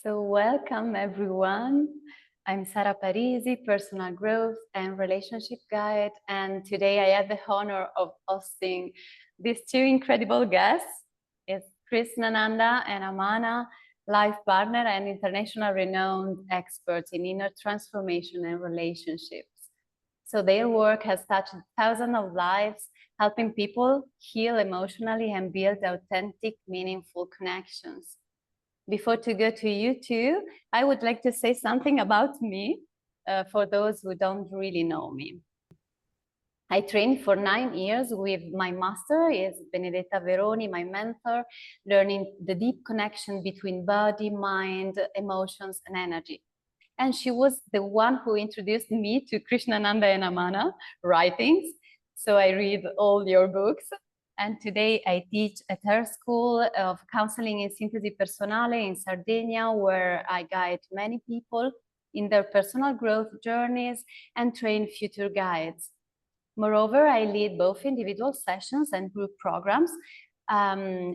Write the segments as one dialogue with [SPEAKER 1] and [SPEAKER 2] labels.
[SPEAKER 1] So welcome everyone. I'm Sara Parisi, personal growth and relationship guide. And today I have the honor of hosting these two incredible guests. It's Krishnananda and Amana, life partner and international renowned experts in inner transformation and relationships. So their work has touched thousands of lives, helping people heal emotionally and build authentic, meaningful connections. Before to go to you two, I would like to say something about me for those who don't really know me. I trained for 9 years with my master, is Benedetta Veroni, my mentor, learning the deep connection between body, mind, emotions, and energy. And she was the one who introduced me to Krishnananda and Amana writings. So I read all your books. And today I teach at her school of counseling in Sintesi Personale in Sardinia, where I guide many people in their personal growth journeys and train future guides. Moreover, I lead both individual sessions and group programs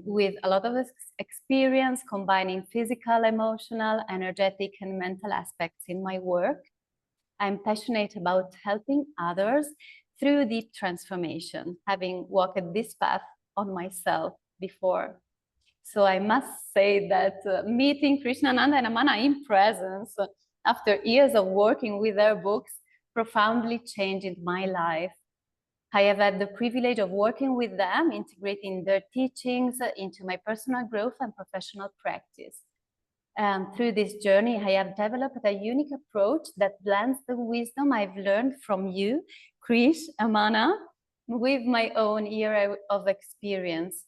[SPEAKER 1] with a lot of experience combining physical, emotional, energetic, and mental aspects in my work. I'm passionate about helping others through deep transformation, having walked this path on myself before. So I must say that meeting Krishnananda and Amana in presence after years of working with their books profoundly changed my life. I have had the privilege of working with them, integrating their teachings into my personal growth and professional practice. Through this journey, I have developed a unique approach that blends the wisdom I've learned from you, Krish, Amana, with my own era of experience.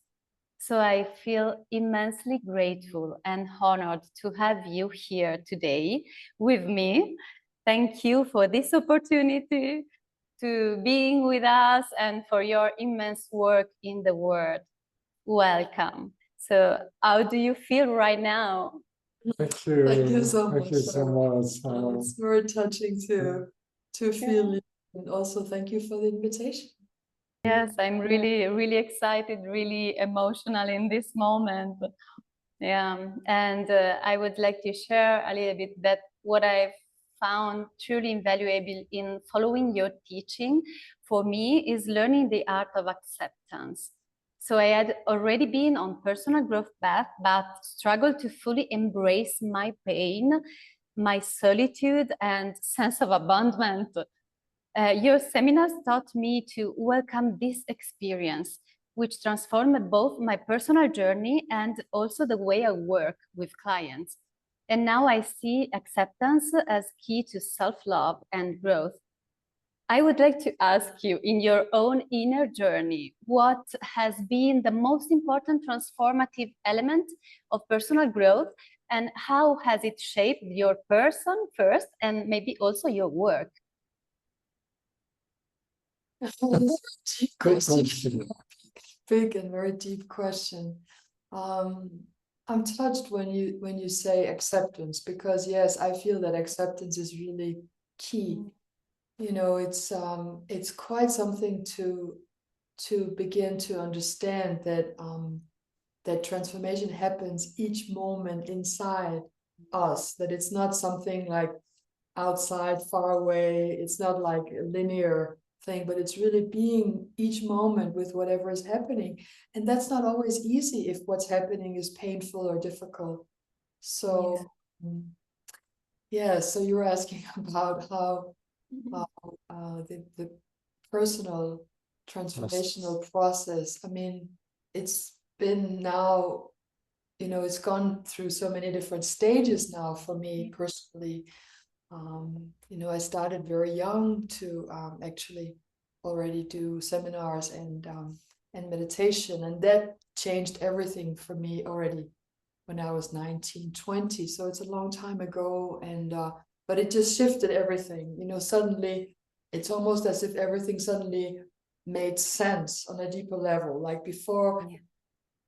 [SPEAKER 1] So I feel immensely grateful and honored to have you here today with me. Thank you for this opportunity to being with us and for your immense work in the world. Welcome. So how do you feel right now?
[SPEAKER 2] Thank you.
[SPEAKER 3] Thank you so much.
[SPEAKER 2] Thank you so much.
[SPEAKER 3] It's very touching to feel it, and also thank you for the invitation.
[SPEAKER 1] Yes, I'm really excited, really emotional in this moment. Yeah, and I would like to share a little bit that what I've found truly invaluable in following your teaching for me is learning the art of acceptance. So I had already been on personal growth path, but struggled to fully embrace my pain, my solitude, and sense of abandonment. Your seminars taught me to welcome this experience, which transformed both my personal journey and also the way I work with clients. And now I see acceptance as key to self-love and growth. I would like to ask you, in your own inner journey, what has been the most important transformative element of personal growth, and how has it shaped your person first and maybe also your work?
[SPEAKER 3] Deep question. Big and very deep question. I'm touched when you say acceptance, because yes, I feel that acceptance is really key. You know, it's quite something to begin to understand that that transformation happens each moment inside us, that it's not something like outside, far away. It's not like a linear thing, but it's really being each moment with whatever is happening. And that's not always easy if what's happening is painful or difficult. So so you're asking about how the personal transformational process. I mean, it's been now, you know, it's gone through so many different stages now for me personally. You know, I started very young to actually already do seminars and meditation, and that changed everything for me already when I was 19, 20. So it's a long time ago, and but it just shifted everything. You know, suddenly it's almost as if everything suddenly made sense on a deeper level. Like before,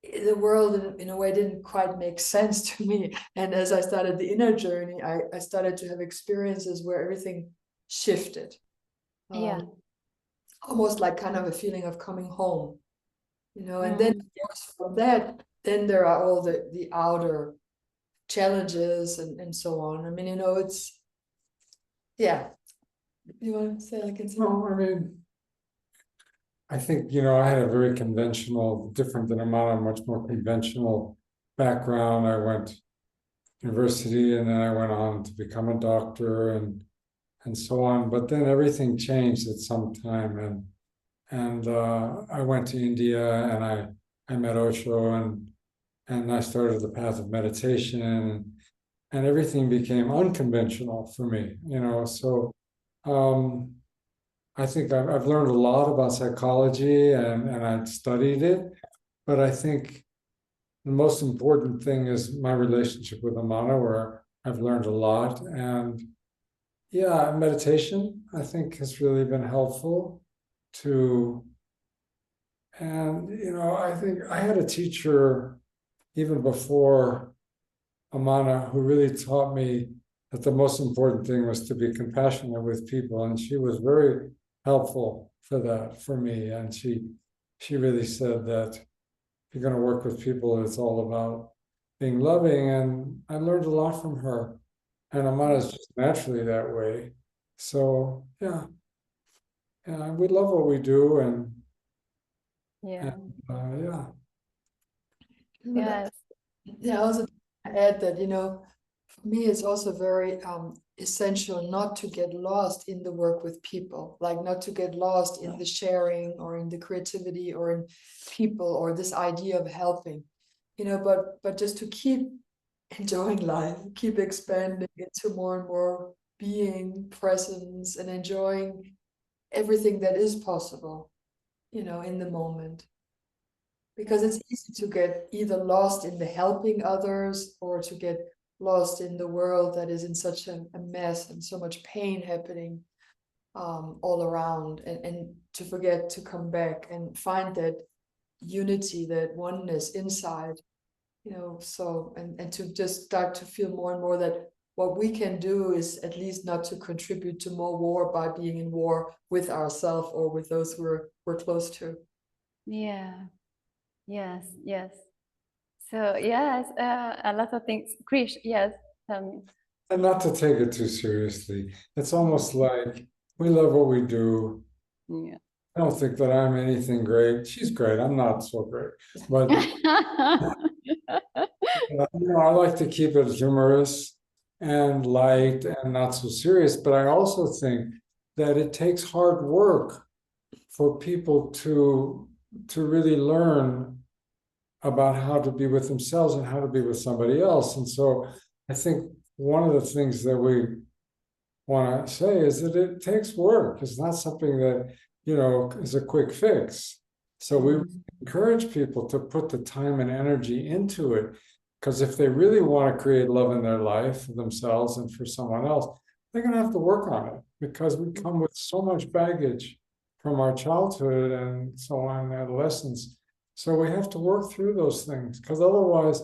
[SPEAKER 3] the world in a way didn't quite make sense to me. And as I started the inner journey, I started to have experiences where everything shifted. Almost like kind of a feeling of coming home, you know. And then of course from that, then there are all the outer challenges and so on. I mean, you know, it's, yeah. You want to say like it's
[SPEAKER 2] No, I mean, I think, I had a very conventional, different than Amana, much more conventional background. I went to university and then I went on to become a doctor and so on. But then everything changed at some time, and I went to India and I met Osho and I started the path of meditation and everything became unconventional for me, So I think I've learned a lot about psychology and I studied it, but I think the most important thing is my relationship with Amana, where I've learned a lot. And yeah, meditation, I think, has really been helpful to, and I think I had a teacher even before Amana who really taught me that the most important thing was to be compassionate with people. And she was very helpful for that for me. And she really said that if you're going to work with people, it's all about being loving. And I learned a lot from her. And Amana is just naturally that way. So yeah, we love what we do, and
[SPEAKER 1] Yeah.
[SPEAKER 2] yeah.
[SPEAKER 1] Yes.
[SPEAKER 3] Yeah, I also add that, for me, it's also very essential not to get lost in the work with people, like not to get lost in the sharing or in the creativity or in people or this idea of helping, but just to keep enjoying life, keep expanding into more and more being, presence, and enjoying everything that is possible, in the moment. Because it's easy to get either lost in the helping others or to get lost in the world that is in such a mess and so much pain happening all around, and to forget to come back and find that unity, that oneness inside, so and to just start to feel more and more that what we can do is at least not to contribute to more war by being in war with ourselves or with those we're close to.
[SPEAKER 1] Yeah. Yes. So yes, a lot of things. Krish, yes, tell me.
[SPEAKER 2] And not to take it too seriously. It's almost like we love what we do.
[SPEAKER 1] Yeah.
[SPEAKER 2] I don't think that I'm anything great. She's great. I'm not so great. But I like to keep it humorous and light and not so serious. But I also think that it takes hard work for people to really learn about how to be with themselves and how to be with somebody else. And so I think one of the things that we want to say is that it takes work. It's not something that, is a quick fix. So we encourage people to put the time and energy into it, because if they really want to create love in their life for themselves and for someone else, they're going to have to work on it, because we come with so much baggage from our childhood and so on, adolescence. So we have to work through those things, because otherwise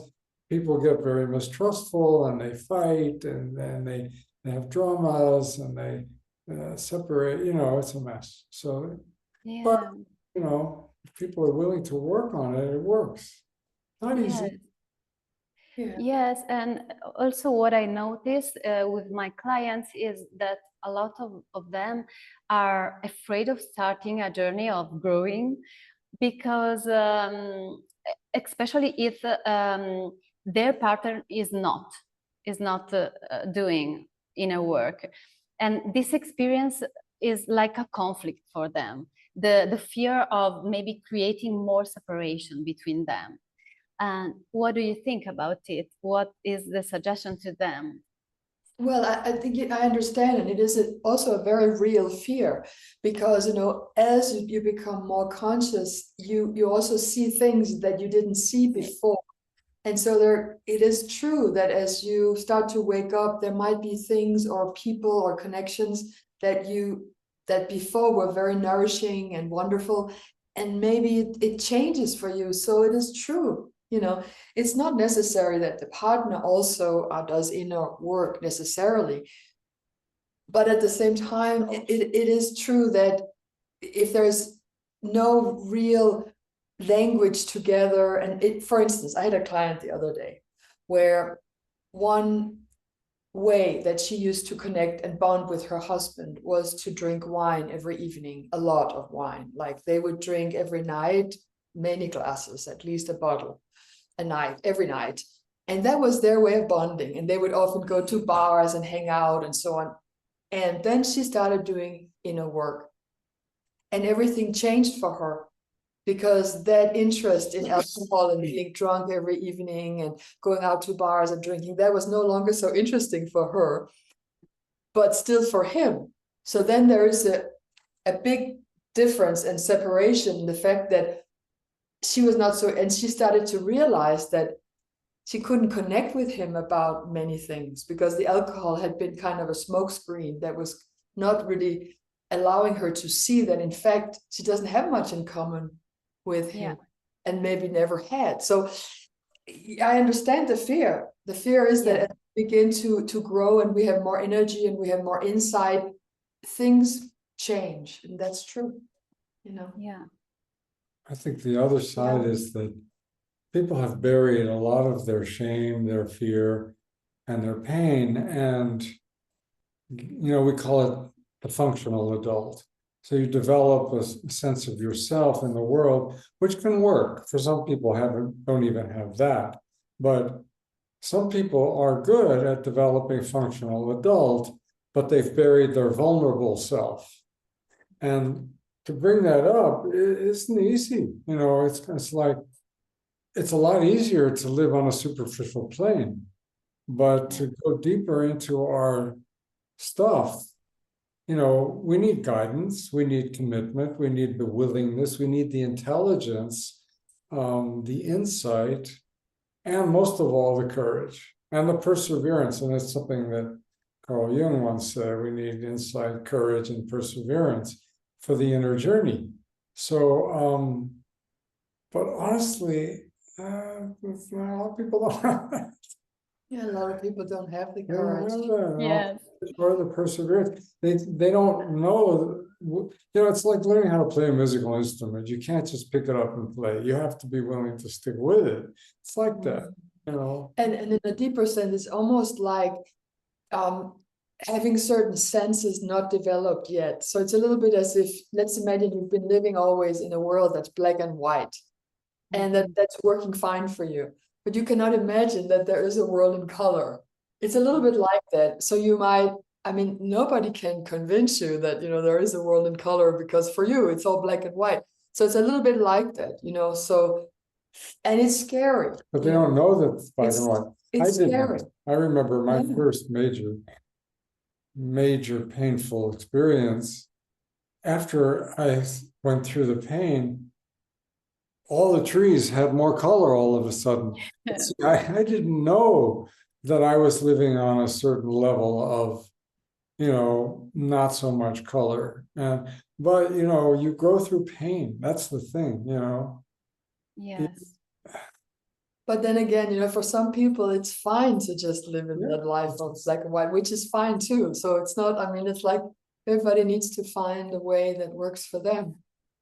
[SPEAKER 2] people get very mistrustful and they fight and then they have dramas and they separate, it's a mess. So,
[SPEAKER 1] Yeah.
[SPEAKER 2] but, if people are willing to work on it, it works. Not easy.
[SPEAKER 3] Yeah.
[SPEAKER 1] Yes, and also what I notice with my clients is that a lot of them are afraid of starting a journey of growing, because especially if their partner is not doing inner work, and this experience is like a conflict for them, the fear of maybe creating more separation between them. And what do you think about it? What is the suggestion to them?
[SPEAKER 3] Well, I think I understand, and it is also a very real fear, because as you become more conscious, you also see things that you didn't see before, and so it is true that as you start to wake up, there might be things or people or connections that before were very nourishing and wonderful, and maybe it changes for you. So it is true. It's not necessary that the partner also does inner work necessarily. But at the same time, it is true that if there's no real language together, and for instance, I had a client the other day where one way that she used to connect and bond with her husband was to drink wine every evening, a lot of wine. Like they would drink every night, many glasses, at least a bottle a night, every night. And that was their way of bonding. And they would often go to bars and hang out and so on. And then she started doing inner work. And everything changed for her, because that interest in alcohol and being drunk every evening and going out to bars and drinking, that was no longer so interesting for her, but still for him. So then there is a big difference and separation in the fact that she was not so, and she started to realize that she couldn't connect with him about many things because the alcohol had been kind of a smokescreen that was not really allowing her to see that, in fact, she doesn't have much in common with him, and maybe never had. So I understand the fear. The fear is that as we begin to grow and we have more energy and we have more insight, things change, and that's true, you know.
[SPEAKER 1] Yeah.
[SPEAKER 2] I think the other side is that people have buried a lot of their shame, their fear, and their pain, and we call it the functional adult. So you develop a sense of yourself in the world, which can work. For some people don't even have that. But some people are good at developing functional adult, but they've buried their vulnerable self. And to bring that up, it isn't easy. It's like, it's a lot easier to live on a superficial plane, but to go deeper into our stuff, we need guidance, we need commitment, we need the willingness, we need the intelligence, the insight, and most of all, the courage and the perseverance. And it's something that Carl Jung once said, we need insight, courage, and perseverance for the inner journey. So, but honestly, a lot of people don't have that.
[SPEAKER 3] Yeah, a lot of people don't have the courage.
[SPEAKER 1] Yes.
[SPEAKER 2] Or the perseverance. They don't know. It's like learning how to play a musical instrument. You can't just pick it up and play. You have to be willing to stick with it. It's like that,
[SPEAKER 3] And in a deeper sense, it's almost like having certain senses not developed yet. So it's a little bit as if, let's imagine you've been living always in a world that's black and white, and that's working fine for you. But you cannot imagine that there is a world in color. It's a little bit like that. So you might, nobody can convince you that, there is a world in color, because for you, it's all black and white. So it's a little bit like that, so, and it's scary.
[SPEAKER 2] But they don't know that it's black and white.
[SPEAKER 3] It's scary.
[SPEAKER 2] I remember my first major painful experience. After I went through the pain, all the trees had more color all of a sudden. I didn't know that I was living on a certain level of, not so much color. But, you go through pain. That's the thing,
[SPEAKER 1] Yes.
[SPEAKER 3] But then again, for some people, it's fine to just live in that life of black and white, which is fine too. So it's not, it's like everybody needs to find a way that works for them.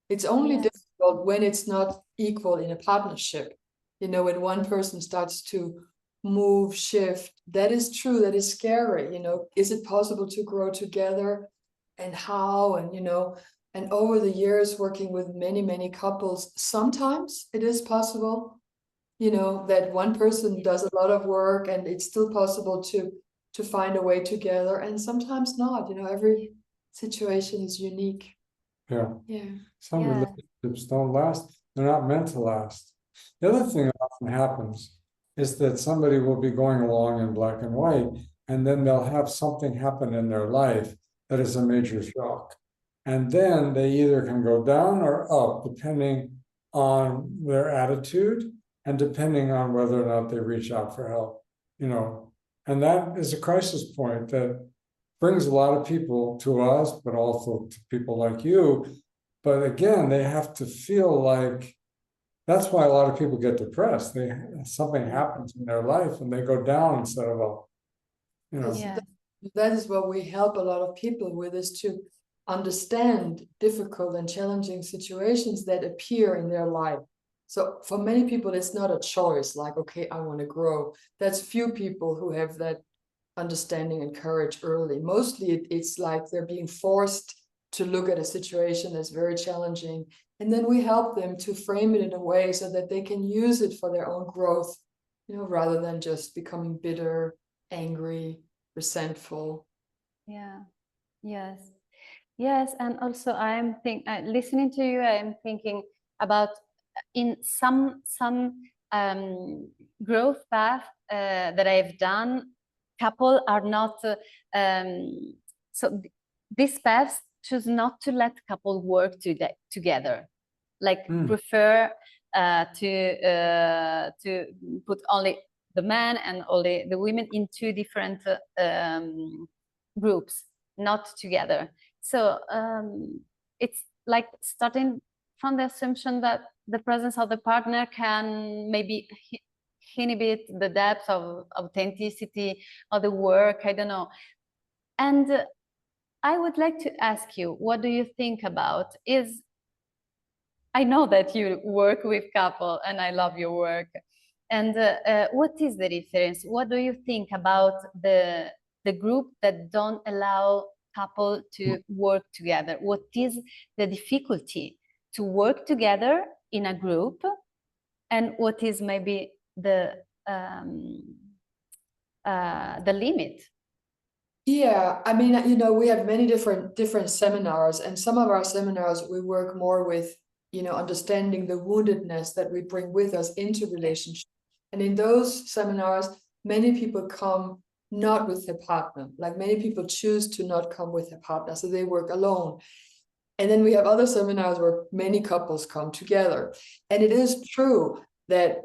[SPEAKER 3] It's only difficult when it's not equal in a partnership. When one person starts to move, shift, that is true, that is scary. Is it possible to grow together, and how? And over the years working with many, many couples, sometimes it is possible, that one person does a lot of work and it's still possible to find a way together, and sometimes not. Every situation is unique. Some
[SPEAKER 2] relationships don't last. They're not meant to last. The other thing that often happens is that somebody will be going along in black and white, and then they'll have something happen in their life that is a major shock. And then they either can go down or up, depending on their attitude and depending on whether or not they reach out for help, And that is a crisis point that brings a lot of people to us, but also to people like you. But again, they have to feel like, that's why a lot of people get depressed. Something happens in their life and they go down instead of up.
[SPEAKER 3] That is what we help a lot of people with, is to understand difficult and challenging situations that appear in their life. So for many people, it's not a choice, like, okay, I want to grow. That's few people who have that understanding and courage early. Mostly it's like they're being forced to look at a situation that's very challenging. And then we help them to frame it in a way so that they can use it for their own growth, rather than just becoming bitter, angry, resentful.
[SPEAKER 1] Yeah. Yes. Yes. And also listening to you, I'm thinking about in some growth path that I've done, couple are not these paths choose not to let couple work together, like prefer to put only the men and only the women in two different groups, not together. So it's like starting from the assumption that the presence of the partner can maybe inhibit the depth of authenticity of the work. I don't know. And I would like to ask you, what do you think about I know that you work with couple and I love your work. And what is the difference? What do you think about the group that don't allow couple to work together? What is the difficulty to work together in a group? And what is maybe the limit?
[SPEAKER 3] Yeah, I mean, we have many different seminars, and some of our seminars we work more with, understanding the woundedness that we bring with us into relationship. And in those seminars, many people come not with their partner. Like many people choose to not come with their partner, so they work alone. And then we have other seminars where many couples come together. And it is true that,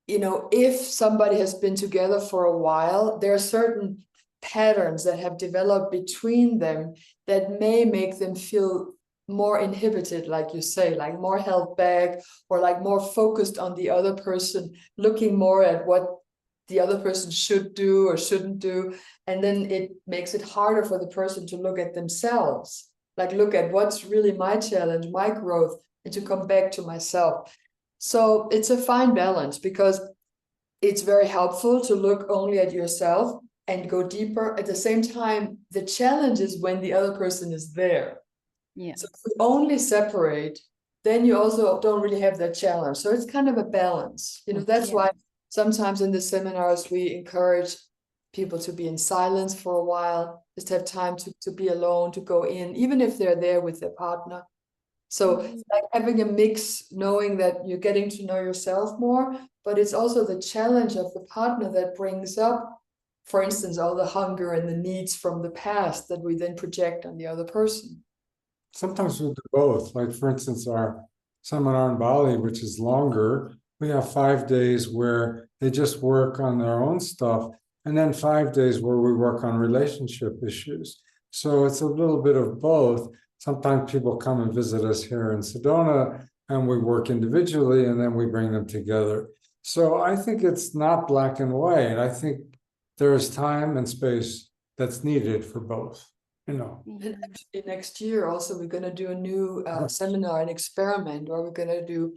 [SPEAKER 3] if somebody has been together for a while, there are certain patterns that have developed between them that may make them feel more inhibited, like you say, like more held back, or like more focused on the other person, looking more at what the other person should do or shouldn't do. And then it makes it harder for the person to look at themselves, like look at what's really my challenge, my growth, and to come back to myself. So it's a fine balance, because it's very helpful to look only at yourself and go deeper. At the same time, the challenge is when the other person is there.
[SPEAKER 1] Yeah.
[SPEAKER 3] So if we only separate, then you also don't really have that challenge. So it's kind of a balance. That's why sometimes in the seminars we encourage people to be in silence for a while, just have time to be alone, to go in, even if they're there with their partner. So it's like having a mix, knowing that you're getting to know yourself more, but it's also the challenge of the partner that brings up, for instance, all the hunger and the needs from the past that we then project on the other person.
[SPEAKER 2] Sometimes we'll do both. Like, for instance, our seminar in Bali, which is longer, we have 5 days where they just work on their own stuff, and then 5 days where we work on relationship issues. So it's a little bit of both. Sometimes people come and visit us here in Sedona, and we work individually, and then we bring them together. So I think it's not black and white. I think there's time and space that's needed for both.
[SPEAKER 3] And actually next year also we're going to do a new seminar, an experiment, where we're going to do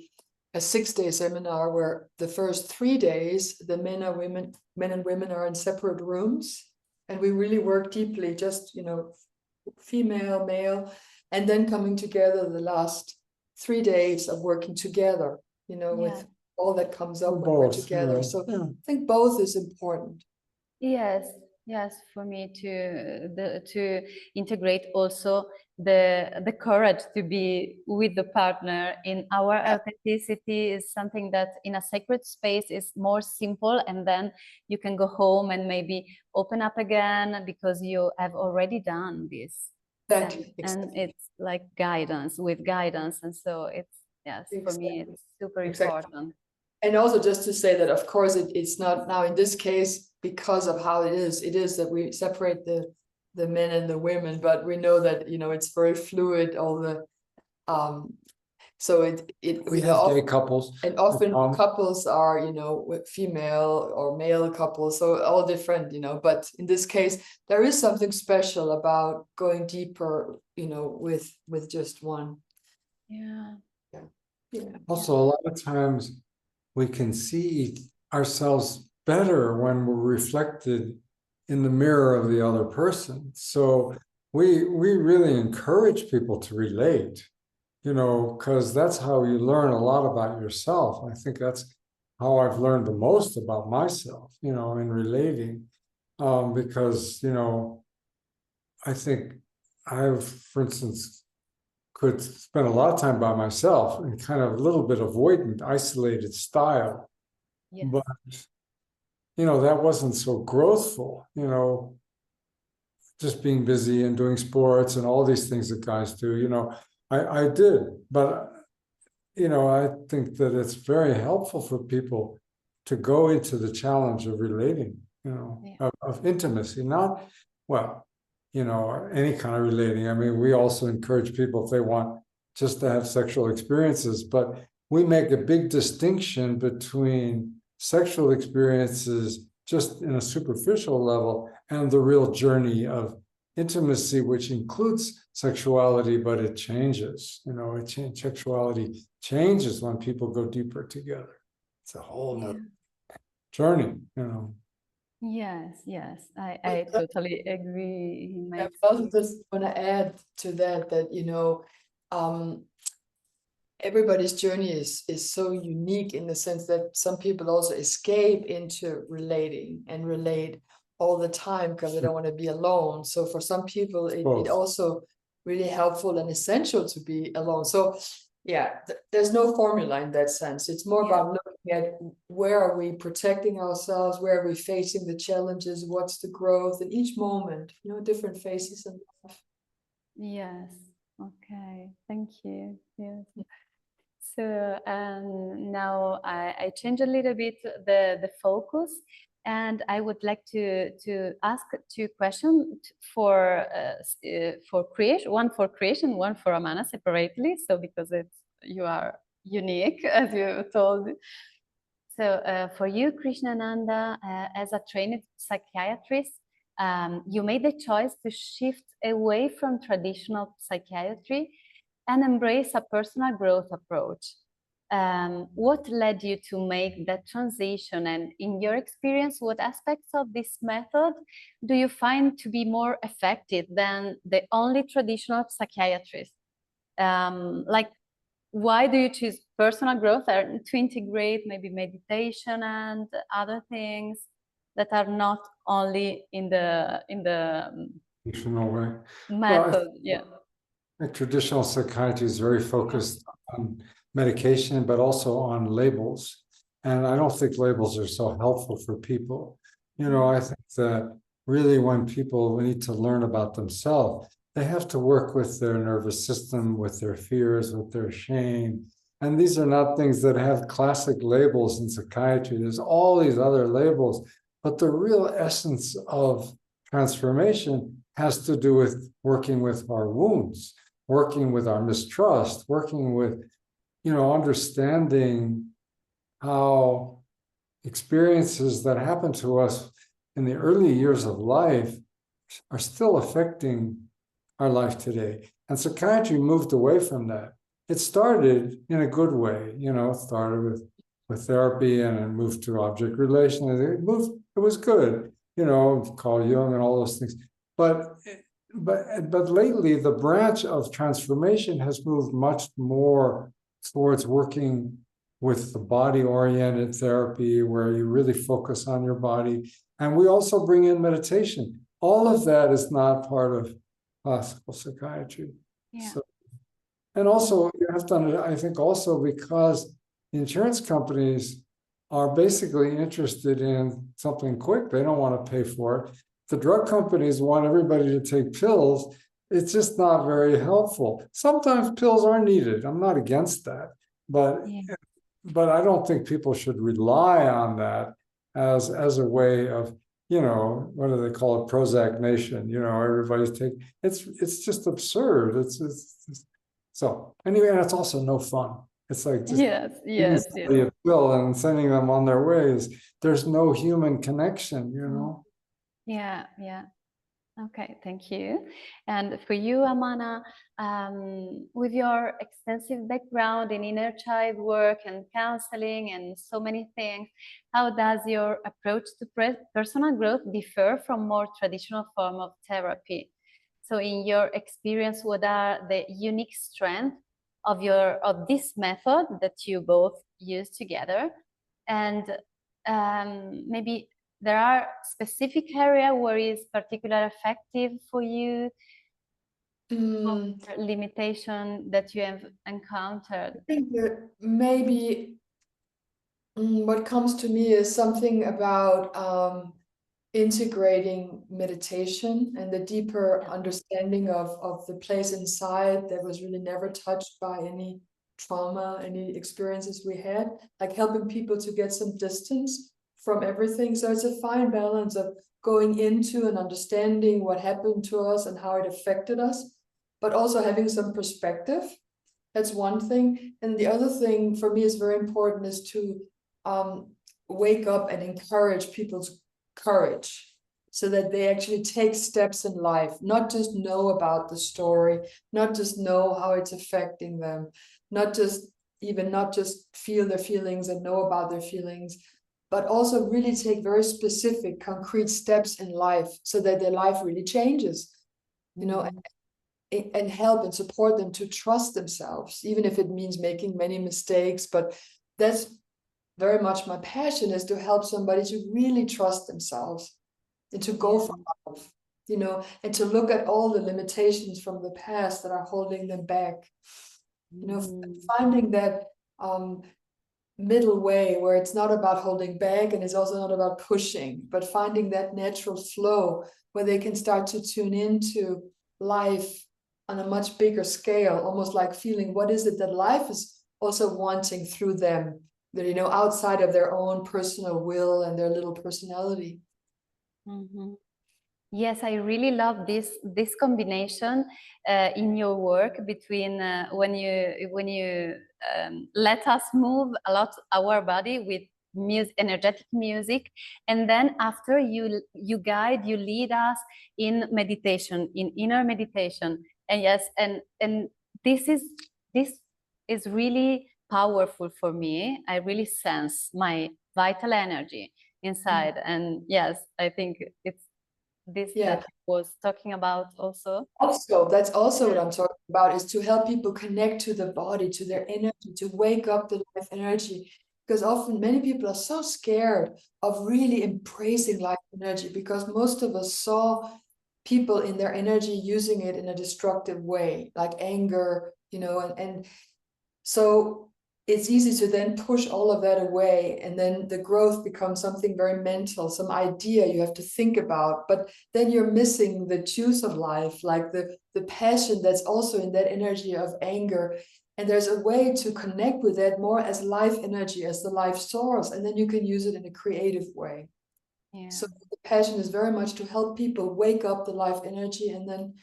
[SPEAKER 3] a 6-day seminar where the first 3 days the men and women are in separate rooms, and we really work deeply, just female, male, and then coming together the last 3 days of working together, with all that comes up when we're together. So I think both is important.
[SPEAKER 1] Yes, for me to integrate also the courage to be with the partner in our authenticity is something that in a sacred space is more simple, and then you can go home and maybe open up again because you have already done this.
[SPEAKER 3] Exactly.
[SPEAKER 1] And it's like guidance, and so it's for me it's super important.
[SPEAKER 3] And also just to say that, of course, it's not now in this case, because of how it is that we separate the men and the women, but we know that, it's very fluid, all the, so
[SPEAKER 2] we have gay couples.
[SPEAKER 3] And often couples are, with female or male couples, so all different, but in this case, there is something special about going deeper, with just one.
[SPEAKER 1] Yeah.
[SPEAKER 3] Yeah.
[SPEAKER 2] Also, a lot of times we can see ourselves better when we're reflected in the mirror of the other person. So we really encourage people to relate, because that's how you learn a lot about yourself. I think that's how I've learned the most about myself, in relating, because, I think I've, for instance, could spend a lot of time by myself in kind of a little bit avoidant, isolated style.
[SPEAKER 1] Yes.
[SPEAKER 2] But, that wasn't so growthful, just being busy and doing sports and all these things that guys do, I did. But, I think that it's very helpful for people to go into the challenge of relating, of intimacy, not, well, any kind of relating. I mean, we also encourage people if they want just to have sexual experiences, but we make a big distinction between sexual experiences just in a superficial level and the real journey of intimacy, which includes sexuality, but it changes. Sexuality changes when people go deeper together. It's a whole nother journey.
[SPEAKER 1] Yes, I totally agree.
[SPEAKER 3] I also just want to add to that, everybody's journey is so unique in the sense that some people also escape into relating and relate all the time because they don't want to be alone. So for some people, it also really helpful and essential to be alone. So yeah, there's no formula in that sense. It's more about looking at where are we protecting ourselves, where are we facing the challenges, what's the growth in each moment, different phases in life.
[SPEAKER 1] Yes. Okay. Thank you. Yes. So now I change a little bit the focus, and I would like to ask two questions for Krish, one for Krish and one for Amana separately. So because you are unique, as you told. So for you, Krishnananda, as a trained psychiatrist, you made the choice to shift away from traditional psychiatry and embrace a personal growth approach. What led you to make that transition? And in your experience, what aspects of this method do you find to be more effective than the only traditional psychiatrist? Like, why do you choose personal growth to integrate maybe meditation and other things that are not only in the
[SPEAKER 2] traditional way
[SPEAKER 1] method?
[SPEAKER 2] Traditional psychiatry is very focused on medication, but also on labels. And I don't think labels are so helpful for people. I think that really when people need to learn about themselves, they have to work with their nervous system, with their fears, with their shame. And these are not things that have classic labels in psychiatry. There's all these other labels, but the real essence of transformation has to do with working with our wounds, working with our mistrust, working with, understanding how experiences that happen to us in the early years of life are still affecting our life today. And psychiatry moved away from that. It started in a good way, it started with therapy and it moved to object relation. It was good, Carl Jung and all those things. But lately, the branch of transformation has moved much more towards working with the body-oriented therapy, where you really focus on your body. And we also bring in meditation. All of that is not part of classical psychiatry. So, and also, you have to, I think also because insurance companies are basically interested in something quick. They don't want to pay for it. The drug companies want everybody to take pills. It's just not very helpful. Sometimes pills are needed. I'm not against that, but I don't think people should rely on that as a way of, what do they call it? Prozac nation. Everybody's taking. It's just absurd. It's so anyway, and it's also no fun. It's like just giving somebody a pill and sending them on their ways. There's no human connection,
[SPEAKER 1] Yeah. Okay, thank you. And for you, Amana, with your extensive background in inner child work and counseling and so many things, how does your approach to personal growth differ from more traditional form of therapy? So in your experience, what are the unique strengths of this method that you both use together? And maybe there are specific area where it's particularly effective for you, or limitation that you have encountered?
[SPEAKER 3] I think that maybe what comes to me is something about integrating meditation and the deeper understanding of the place inside that was really never touched by any trauma, any experiences we had, like helping people to get some distance from everything. So it's a fine balance of going into and understanding what happened to us and how it affected us, but also having some perspective. That's one thing. And the other thing for me is very important is to wake up and encourage people's courage so that they actually take steps in life, not just know about the story, not just know how it's affecting them, not just feel their feelings and know about their feelings, but also really take very specific, concrete steps in life so that their life really changes, you know, and help and support them to trust themselves, even if it means making many mistakes. But that's very much my passion, is to help somebody to really trust themselves and to go for love, you know, and to look at all the limitations from the past that are holding them back, you know, finding that middle way where it's not about holding back and it's also not about pushing, but finding that natural flow where they can start to tune into life on a much bigger scale, almost like feeling what is it that life is also wanting through them, that, you know, outside of their own personal will and their little personality.
[SPEAKER 1] Yes, I really love this combination in your work between when you let us move a lot our body with energetic music, and then after you lead us in meditation, in inner meditation. And yes, and this is really powerful for me. I really sense my vital energy inside. And yes, I think it's this that I was talking about also.
[SPEAKER 3] That's also what I'm talking about, is to help people connect to the body, to their energy, to wake up the life energy. Because often many people are so scared of really embracing life energy, because most of us saw people in their energy using it in a destructive way, like anger, you know, and so it's easy to then push all of that away, and then the growth becomes something very mental, some idea you have to think about, but then you're missing the juice of life, like the passion that's also in that energy of anger. And there's a way to connect with that more as life energy, as the life source, and then you can use it in a creative way. So the passion is very much to help people wake up the life energy and then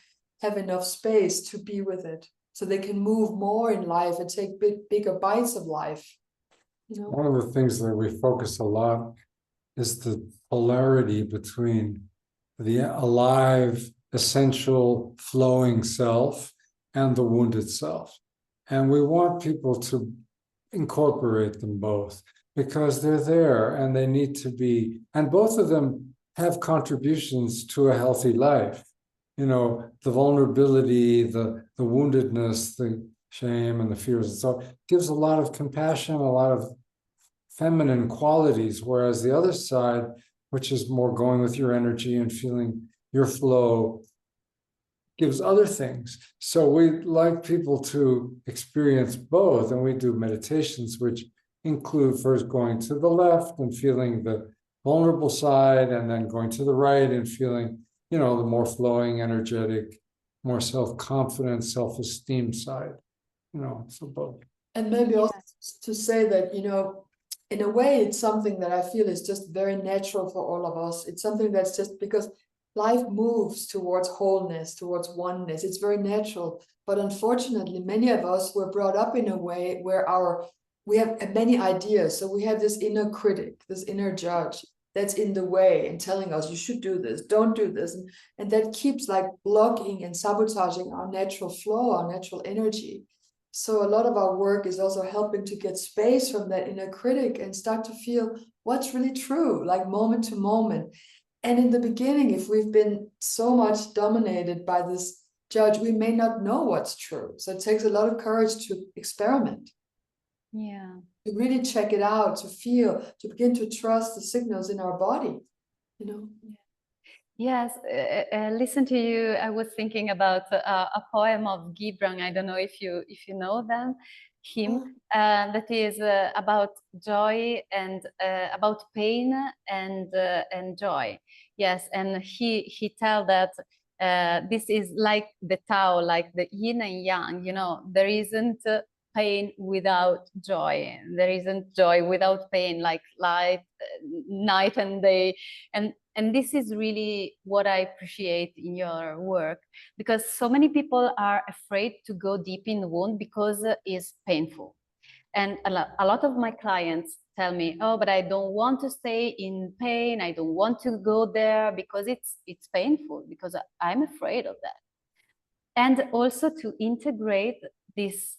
[SPEAKER 3] have enough space to be with it, so they can move more in life and take bigger bites of life. You know?
[SPEAKER 2] One of the things that we focus a lot is the polarity between the alive, essential, flowing self and the wounded self. And we want people to incorporate them both, because they're there and they need to be, and both of them have contributions to a healthy life. You know, the vulnerability, the woundedness, the shame and the fears. So it gives a lot of compassion, a lot of feminine qualities, whereas the other side, which is more going with your energy and feeling your flow, gives other things. So we like people to experience both, and we do meditations which include first going to the left and feeling the vulnerable side, and then going to the right and feeling, you know, the more flowing, energetic, more self-confident, self-esteem side, you know, so both.
[SPEAKER 3] And maybe also to say that, you know, in a way, it's something that I feel is just very natural for all of us. It's something that's just because life moves towards wholeness, towards oneness. It's very natural. But unfortunately, many of us were brought up in a way where we have many ideas. So we have this inner critic, this inner judge. that's in the way and telling us you should do this, don't do this, and that keeps like blocking and sabotaging our natural flow, our natural energy. So a lot of our work is also helping to get space from that inner critic and start to feel what's really true, like moment to moment. And in the beginning, if we've been so much dominated by this judge, we may not know what's true. So it takes a lot of courage to experiment.
[SPEAKER 1] Yeah.
[SPEAKER 3] To really check it out, to feel, to begin to trust the signals in our body, you know.
[SPEAKER 1] Yes, listen to you. I was thinking about a poem of Gibran. I don't know if you know him. That is about joy and about pain and joy. Yes, and he tell that this is like the Tao, like the yin and yang. You know, there isn't pain without joy. There isn't joy without pain, like light, night and day. And this is really what I appreciate in your work, because so many people are afraid to go deep in the wound because it's painful. And a lot of my clients tell me, oh, but I don't want to stay in pain. I don't want to go there because it's painful, because I'm afraid of that. And also to integrate this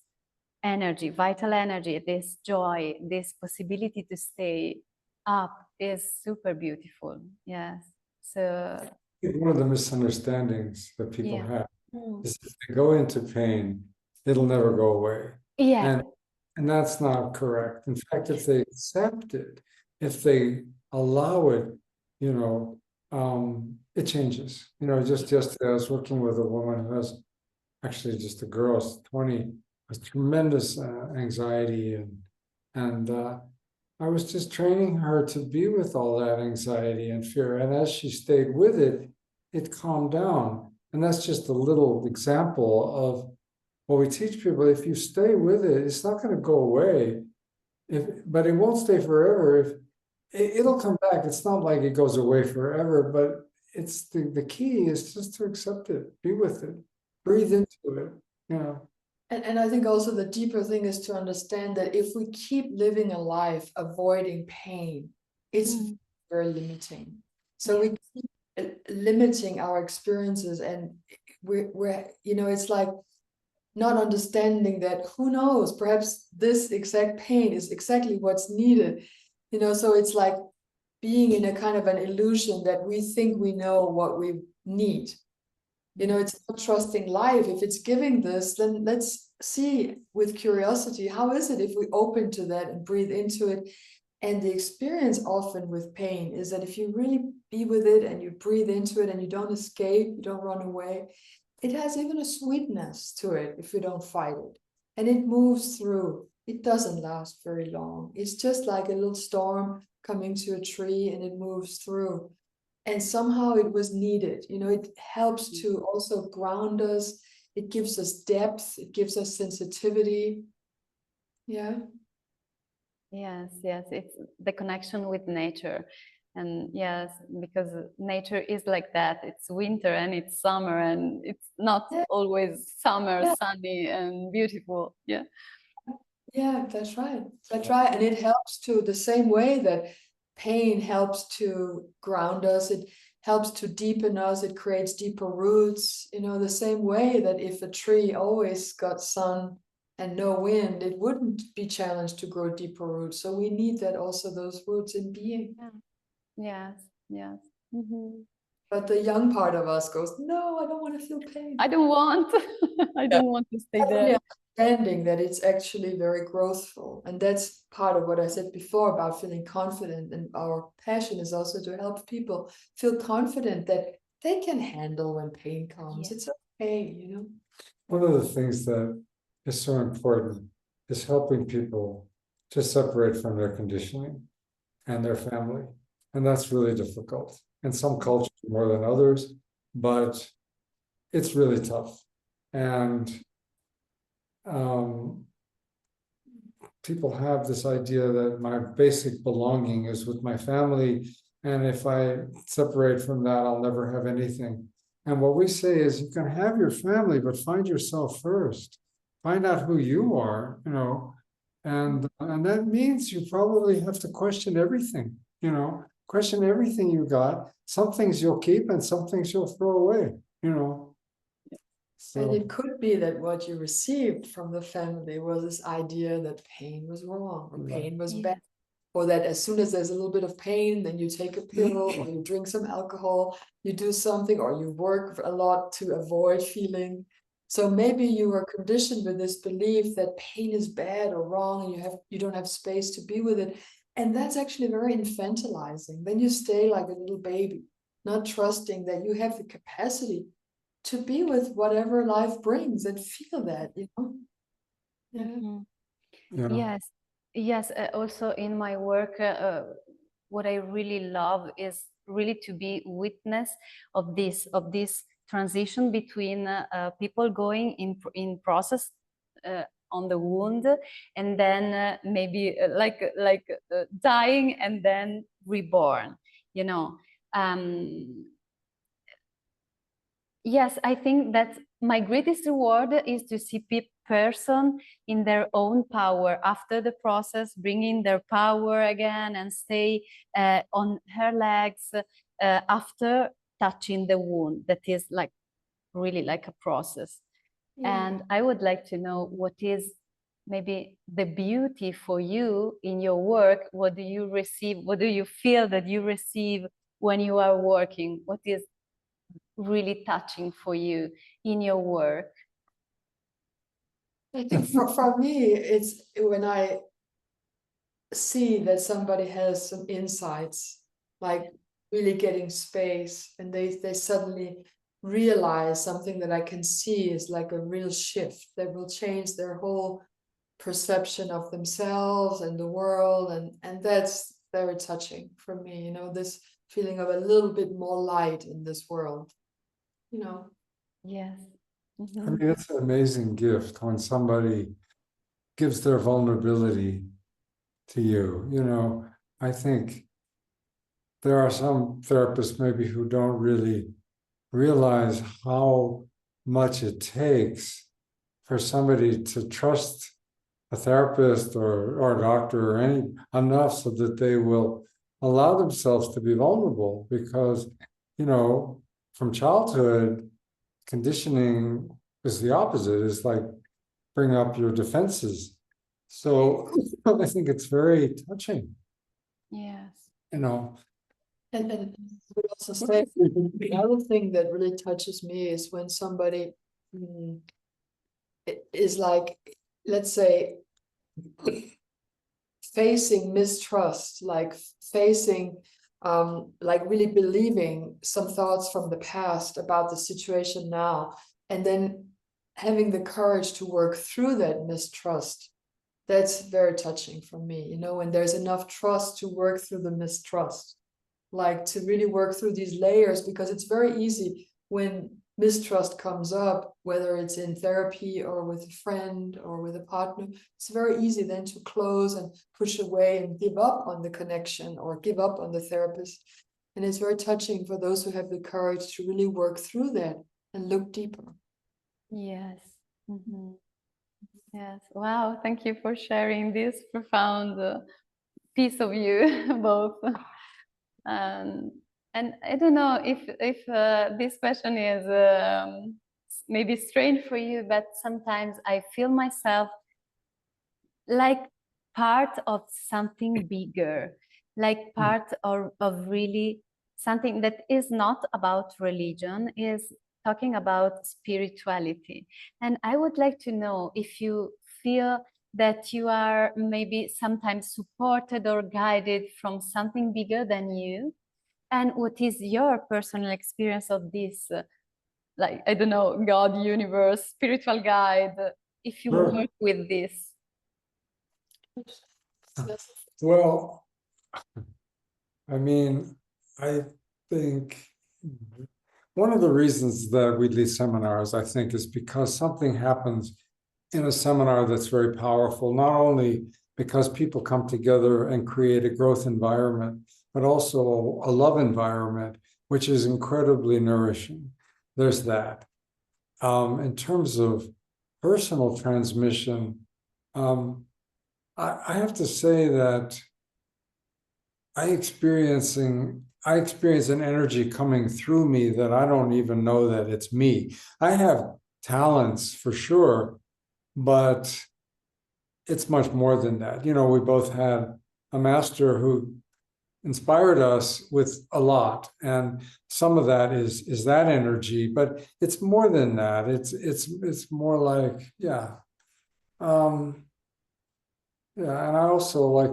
[SPEAKER 1] energy, vital energy, this joy, this possibility to stay up is super beautiful. Yes. So
[SPEAKER 2] one of the misunderstandings that people have
[SPEAKER 1] Mm.
[SPEAKER 2] is if they go into pain, it'll never go away.
[SPEAKER 1] Yeah.
[SPEAKER 2] And that's not correct. In fact, if they accept it, if they allow it, you know, it changes. You know, just yesterday I was working with a woman who has, actually just a girl, 20, with tremendous anxiety, and I was just training her to be with all that anxiety and fear. And as she stayed with it, it calmed down. And that's just a little example of what we teach people. If you stay with it, it's not going to go away. But it won't stay forever. It'll come back. It's not like it goes away forever, but it's the key is just to accept it, be with it, breathe into it, you know.
[SPEAKER 3] And I think also the deeper thing is to understand that if we keep living a life avoiding pain, it's very limiting. So we keep limiting our experiences, and we're you know, it's like not understanding that, who knows, perhaps this exact pain is exactly what's needed, you know. So it's like being in a kind of an illusion that we think we know what we need. You know, it's not trusting life. If it's giving this, then let's see with curiosity, how is it if we open to that and breathe into it? And the experience often with pain is that if you really be with it and you breathe into it and you don't escape, you don't run away, it has even a sweetness to it if you don't fight it. And it moves through. It doesn't last very long. It's just like a little storm coming to a tree, and it moves through. And somehow it was needed. You know, it helps to also ground us. It gives us depth. It gives us sensitivity. Yeah.
[SPEAKER 1] Yes, yes. It's the connection with nature. And yes, because nature is like that. It's winter and it's summer, and it's not always summer, sunny and beautiful. Yeah.
[SPEAKER 3] Yeah, that's right. That's right. And it helps to the same way that pain helps to ground us. It helps to deepen us. It creates deeper roots. You know, the same way that if a tree always got sun and no wind, it wouldn't be challenged to grow deeper roots. So we need that also, those roots in being.
[SPEAKER 1] Yeah. Yes, yes. Mm-hmm.
[SPEAKER 3] But the young part of us goes, no, I don't want to feel pain.
[SPEAKER 1] I don't want. I don't want to stay there.
[SPEAKER 3] Yeah. Understanding that it's actually very growthful. And that's part of what I said before about feeling confident. And our passion is also to help people feel confident that they can handle when pain comes. It's okay, you know.
[SPEAKER 2] One of the things that is so important is helping people to separate from their conditioning and their family. And that's really difficult. In some cultures more than others, but it's really tough. And people have this idea that my basic belonging is with my family, and if I separate from that, I'll never have anything. And what we say is, you can have your family, but find yourself first. Find out who you are, you know, and that means you probably have to question everything, you know. question everything you got. Some things you'll keep and some things you'll throw away, you know.
[SPEAKER 3] And
[SPEAKER 2] So,
[SPEAKER 3] it could be that what you received from the family was this idea that pain was wrong or pain was bad. Or that as soon as there's a little bit of pain, then you take a pill or you drink some alcohol, you do something, or you work a lot to avoid feeling. So maybe you are conditioned with this belief that pain is bad or wrong, and you don't have space to be with it. And that's actually very infantilizing. Then you stay like a little baby, not trusting that you have the capacity to be with whatever life brings and feel that, you know? Yeah.
[SPEAKER 1] Mhm.
[SPEAKER 2] yeah.
[SPEAKER 1] Yes, yes. Also in my work, what I really love is really to be witness of this transition between people going in process on the wound, and then maybe dying and then reborn. You know. Yes, I think that my greatest reward is to see person in their own power after the process, bringing their power again and stay on her legs after touching the wound. That is like really like a process. And I would like to know what is maybe the beauty for you in your work. What do you receive? What do you feel that you receive when you are working? What is really touching for you in your work?
[SPEAKER 3] I think for me, it's when I see that somebody has some insights, like really getting space, and they suddenly realize something that I can see is like a real shift that will change their whole perception of themselves and the world, and that's very touching for me, you know, this feeling of a little bit more light in this world, you know.
[SPEAKER 1] Yes.
[SPEAKER 2] I mean, it's an amazing gift when somebody gives their vulnerability to you. You know, I think there are some therapists maybe who don't really realize how much it takes for somebody to trust a therapist or a doctor or any enough so that they will allow themselves to be vulnerable, because, you know, from childhood, conditioning is the opposite. It's like bring up your defenses. So I think it's very touching.
[SPEAKER 1] Yes.
[SPEAKER 2] You know.
[SPEAKER 3] And I would also say the other thing that really touches me is when somebody is like, let's say, facing mistrust, like facing like really believing some thoughts from the past about the situation now, and then having the courage to work through that mistrust. That's very touching for me, you know, when there's enough trust to work through the mistrust, like to really work through these layers, because it's very easy when mistrust comes up, whether it's in therapy or with a friend or with a partner, it's very easy then to close and push away and give up on the connection or give up on the therapist. And it's very touching for those who have the courage to really work through that and look deeper.
[SPEAKER 1] Yes. Yes. Wow. Thank you for sharing this profound piece of you both. And I don't know if this question is maybe strange for you, but sometimes I feel myself like part of something bigger, like part of really something that is not about religion, is talking about spirituality. And I would like to know if you feel that you are maybe sometimes supported or guided from something bigger than you, and what is your personal experience of this, like, I don't know, God, universe, spiritual guide, if you
[SPEAKER 2] Sure.
[SPEAKER 1] work with this?
[SPEAKER 2] Well, I mean, I think one of the reasons that we lead seminars, I think, is because something happens in a seminar that's very powerful, not only because people come together and create a growth environment, but also a love environment, which is incredibly nourishing. There's that. In terms of personal transmission, I have to say that I experience an energy coming through me that I don't even know that it's me. I have talents for sure, but it's much more than that. You know, we both had a master who inspired us with a lot, and some of that is that energy, but it's more than that. It's more like, yeah. Yeah, and I also like,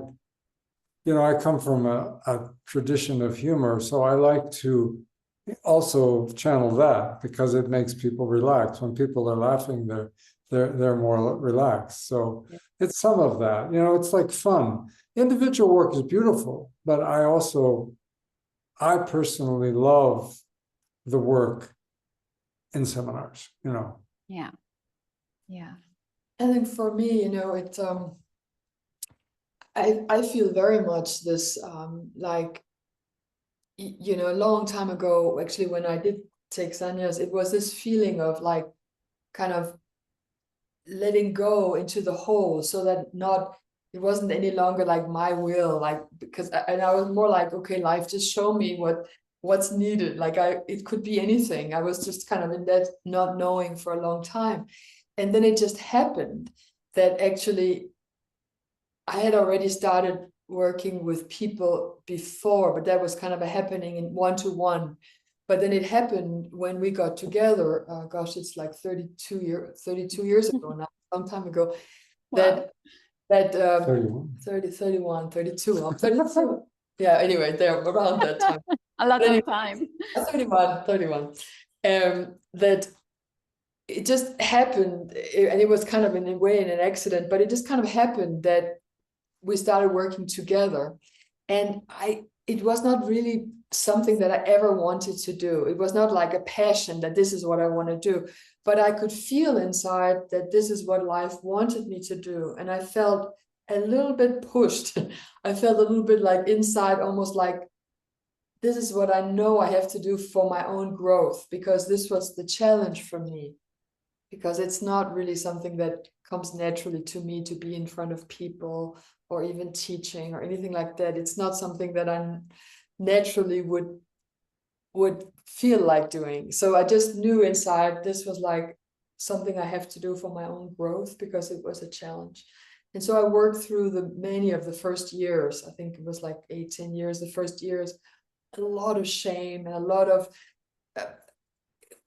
[SPEAKER 2] you know, I come from a tradition of humor, so I like to also channel that because it makes people relax. When people are laughing, they're more relaxed. So it's some of that. You know, it's like fun. Individual work is beautiful, but I personally love the work in seminars, you know.
[SPEAKER 1] Yeah. Yeah.
[SPEAKER 3] I think for me, you know, I feel very much this like, you know, a long time ago, actually, when I did take sannyas, it was this feeling of like kind of letting go into the whole, so that it wasn't any longer like my will, like, because and I was more like, okay, life, just show me what's needed. Like it could be anything. I was just kind of in that not knowing for a long time. And then it just happened that actually I had already started working with people before, but that was kind of a happening in one-to-one. But then it happened when we got together. Gosh, it's like 32 years ago now, a long time ago.
[SPEAKER 1] Wow.
[SPEAKER 3] That
[SPEAKER 2] 31.
[SPEAKER 3] 31, 32. I'm 32. Yeah, anyway, they're around that time.
[SPEAKER 1] A lot
[SPEAKER 3] Anyway,
[SPEAKER 1] of time.
[SPEAKER 3] 31. That it just happened, and it was kind of in a way in an accident, but it just kind of happened that we started working together. And it was not really something that I ever wanted to do. It was not like a passion that this is what I want to do, but I could feel inside that this is what life wanted me to do. And I felt a little bit pushed. I felt a little bit like inside, almost like, this is what I know I have to do for my own growth, because this was the challenge for me, because it's not really something that comes naturally to me to be in front of people or even teaching or anything like that. It's not something that I naturally would feel like doing. So I just knew inside this was like something I have to do for my own growth, because it was a challenge. And so I worked through many of the first years. I think it was like 18 years, the first years, a lot of shame and a lot of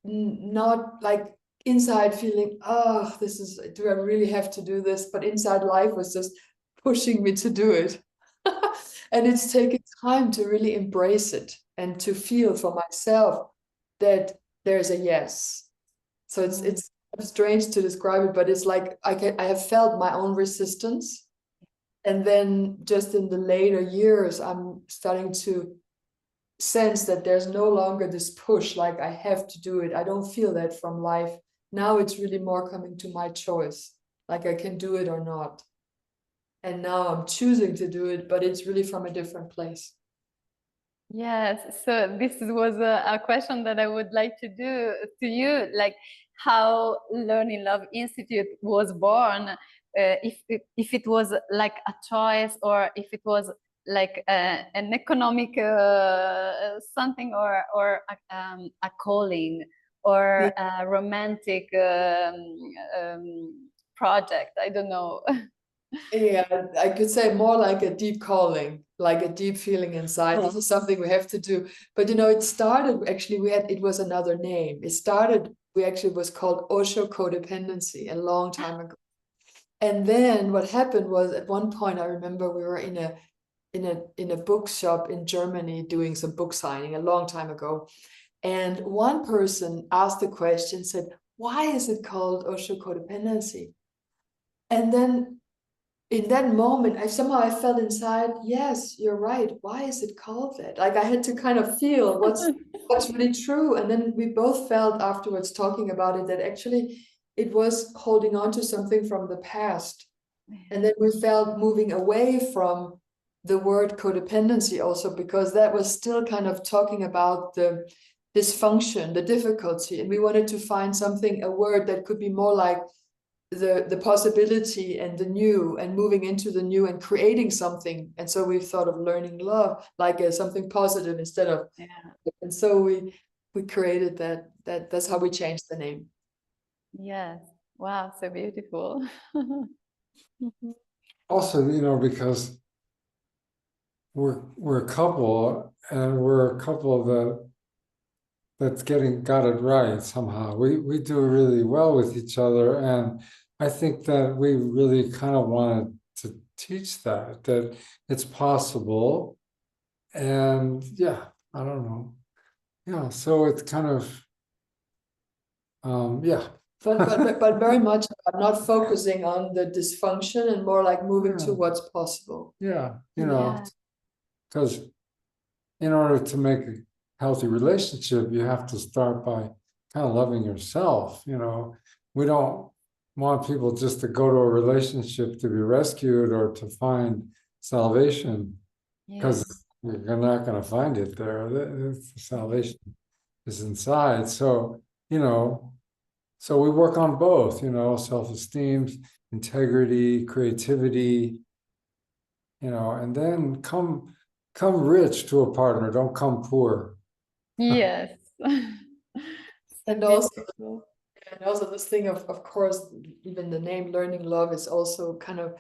[SPEAKER 3] not like inside feeling, oh, do I really have to do this? But inside life was just pushing me to do it. And it's taken time to really embrace it and to feel for myself that there's a yes. So it's strange to describe it, but it's like I have felt my own resistance. And then just in the later years, I'm starting to sense that there's no longer this push, like I have to do it. I don't feel that from life. Now it's really more coming to my choice, like I can do it or not. And now I'm choosing to do it, but it's really from a different place.
[SPEAKER 1] Yes, so this was a question that I would like to do to you, like how Learning Love Institute was born, if it was like a choice, or if it was like an economic something, or a calling, or a romantic project. I don't know.
[SPEAKER 3] Yeah, I could say more like a deep calling, like a deep feeling inside. This is something we have to do. But you know, it started actually, it was another name. We actually was called Osho codependency a long time ago. And then what happened was, at one point I remember we were in a bookshop in Germany doing some book signing a long time ago. And one person asked the question, said, why is it called Osho codependency? And then in that moment, I felt inside, yes, you're right. Why is it called that? Like I had to kind of feel what's really true. And then we both felt afterwards, talking about it, that actually it was holding on to something from the past. And then we felt moving away from the word codependency also, because that was still kind of talking about the dysfunction, the difficulty. And we wanted to find something, a word that could be more like the possibility and the new, and moving into the new and creating something. And so we've thought of learning love like as something positive instead of, and so we created that's how we changed the name.
[SPEAKER 1] Yes. Wow, so beautiful.
[SPEAKER 2] Also, you know, because we're a couple, and we're a couple that's got it right somehow. We do really well with each other, and I think that we really kind of wanted to teach that it's possible. And yeah, I don't know. Yeah, so it's kind of yeah.
[SPEAKER 3] But very much about not focusing on the dysfunction and more like moving to what's possible.
[SPEAKER 2] Yeah, you know, because in order to make a healthy relationship, you have to start by kind of loving yourself. You know, we don't want people just to go to a relationship to be rescued or to find salvation, because you're not going to find it there. The salvation is inside. So, you know, so we work on both, you know, self-esteem, integrity, creativity, you know, and then come rich to a partner, don't come poor.
[SPEAKER 1] Yes.
[SPEAKER 3] And also this thing of course, even the name learning love is also kind of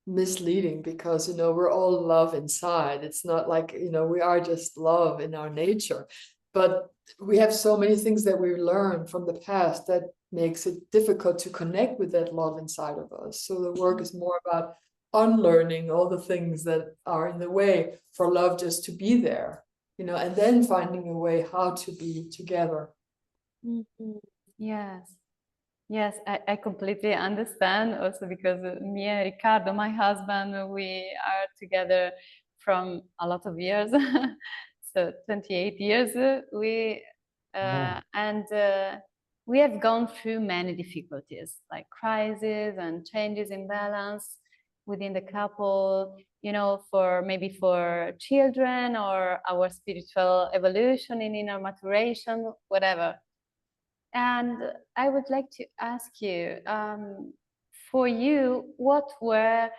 [SPEAKER 3] misleading, because, you know, we're all love inside. It's not like, you know, we are just love in our nature, but we have so many things that we learned from the past that makes it difficult to connect with that love inside of us. So the work is more about unlearning all the things that are in the way for love just to be there, you know, and then finding a way how to be together.
[SPEAKER 1] Yes. Yes, I completely understand, also because me and Ricardo, my husband, we are together from a lot of years. So 28 years and we have gone through many difficulties, like crises and changes in balance within the couple, you know, for children or our spiritual evolution in inner maturation, whatever. And I would like to ask you, for you, what were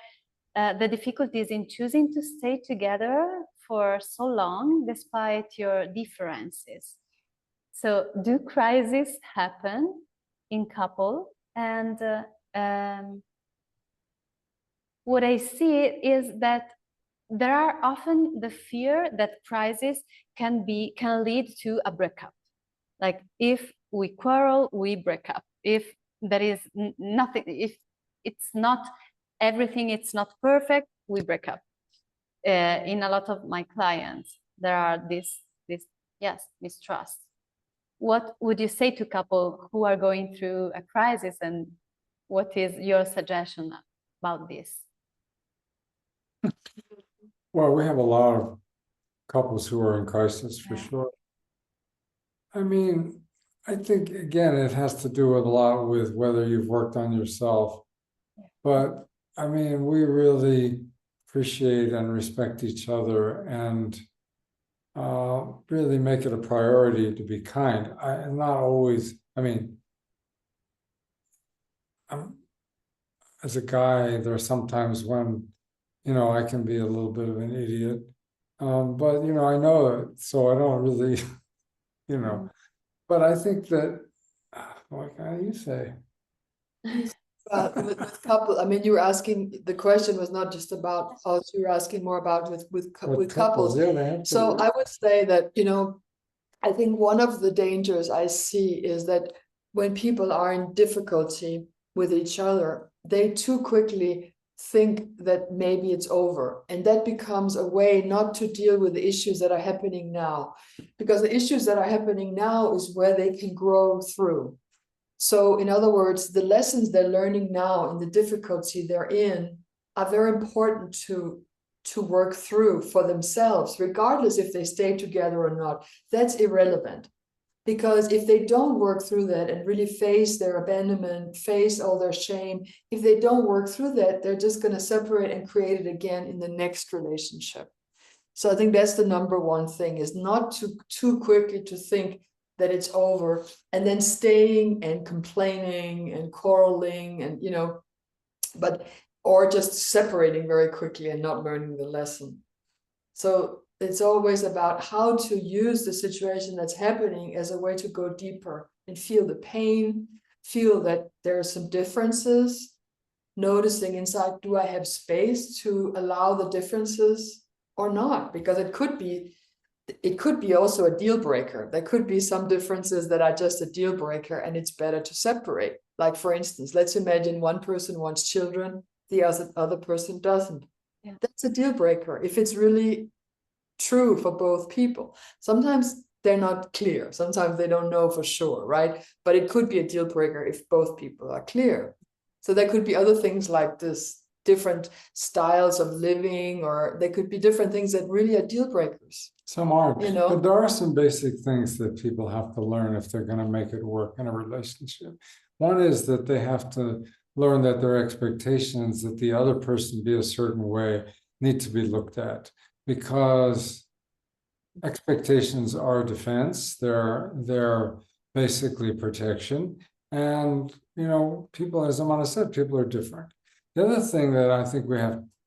[SPEAKER 1] the difficulties in choosing to stay together for so long despite your differences? So do crises happen in couple? And what I see is that there are often the fear that crises can lead to a breakup. Like if we quarrel, we break up. If there is nothing, if it's not everything, it's not perfect, we break up. In a lot of my clients, there are this mistrust. What would you say to couple who are going through a crisis, and what is your suggestion about this?
[SPEAKER 2] Well, we have a lot of couples who are in crisis for sure. I mean, I think, again, it has to do a lot with whether you've worked on yourself. But, I mean, we really appreciate and respect each other, and really make it a priority to be kind. I'm not always, I mean, as a guy, there are sometimes when, you know, I can be a little bit of an idiot. But, you know, I know it, so I don't really, you know. But I think that, what can you say?
[SPEAKER 3] With couple, I mean, you were asking, the question was not just about us, you were asking more about with couples.
[SPEAKER 2] Yeah,
[SPEAKER 3] so I would say that, you know, I think one of the dangers I see is that when people are in difficulty with each other, they too quickly think that maybe it's over, and that becomes a way not to deal with the issues that are happening now, because the issues that are happening now is where they can grow through. So in other words, the lessons they're learning now and the difficulty they're in are very important to work through for themselves, regardless if they stay together or not. That's irrelevant. Because if they don't work through that and really face their abandonment, face all their shame, if they don't work through that, they're just going to separate and create it again in the next relationship. So I think that's the number one thing, is not to too quickly to think that it's over, and then staying and complaining and quarreling and, you know, or just separating very quickly and not learning the lesson. So it's always about how to use the situation that's happening as a way to go deeper and feel the pain, feel that there are some differences, noticing inside, do I have space to allow the differences or not? Because it could be also a deal breaker. There could be some differences that are just a deal breaker and it's better to separate. Like, for instance, let's imagine one person wants children, the other person doesn't.
[SPEAKER 1] Yeah.
[SPEAKER 3] That's a deal breaker if it's really true for both people. Sometimes they're not clear. Sometimes they don't know for sure, right? But it could be a deal breaker if both people are clear. So there could be other things like this, different styles of living, or there could be different things that really are deal breakers.
[SPEAKER 2] Some aren't,
[SPEAKER 3] you know?
[SPEAKER 2] but there are some basic things that people have to learn if they're going to make it work in a relationship. One is that they have to learn that their expectations that the other person be a certain way need to be looked at, because expectations are defense. They're basically protection. And, you know, people, as Amana said, people are different. The other thing that I think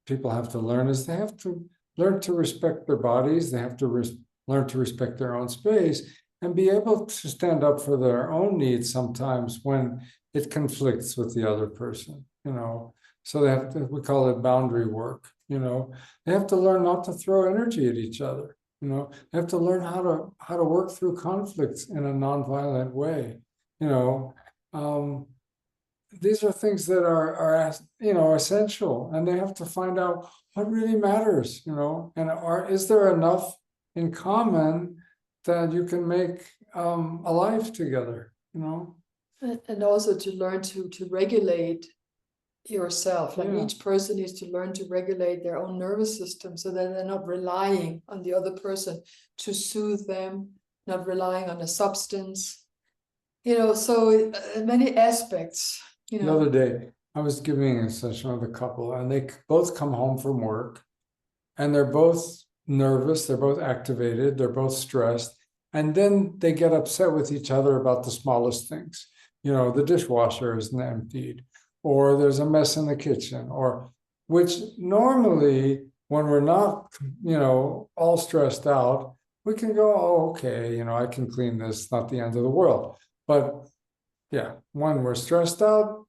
[SPEAKER 2] people have to learn is they have to learn to respect their bodies. They have to learn to respect their own space and be able to stand up for their own needs sometimes when it conflicts with the other person, you know. So they have to, we call it boundary work, you know. They have to learn not to throw energy at each other, you know. They have to learn how to work through conflicts in a nonviolent way, you know. These are things that are you know, essential, and they have to find out what really matters, you know, and is there enough in common that you can make a life together, you know.
[SPEAKER 3] And also to learn to regulate yourself. Like,
[SPEAKER 2] Yeah.
[SPEAKER 3] each person needs to learn to regulate their own nervous system so that they're not relying on the other person to soothe them, not relying on a substance, you know. So many aspects, you
[SPEAKER 2] The
[SPEAKER 3] know.
[SPEAKER 2] other day, I was giving a session with a couple, and they both come home from work, and they're both nervous, they're both activated, they're both stressed, and then they get upset with each other about the smallest things. You know, the dishwasher isn't emptied, or there's a mess in the kitchen, or which normally, when we're not, you know, all stressed out, we can go, oh, okay, you know, I can clean this, not the end of the world. But yeah, when we're stressed out,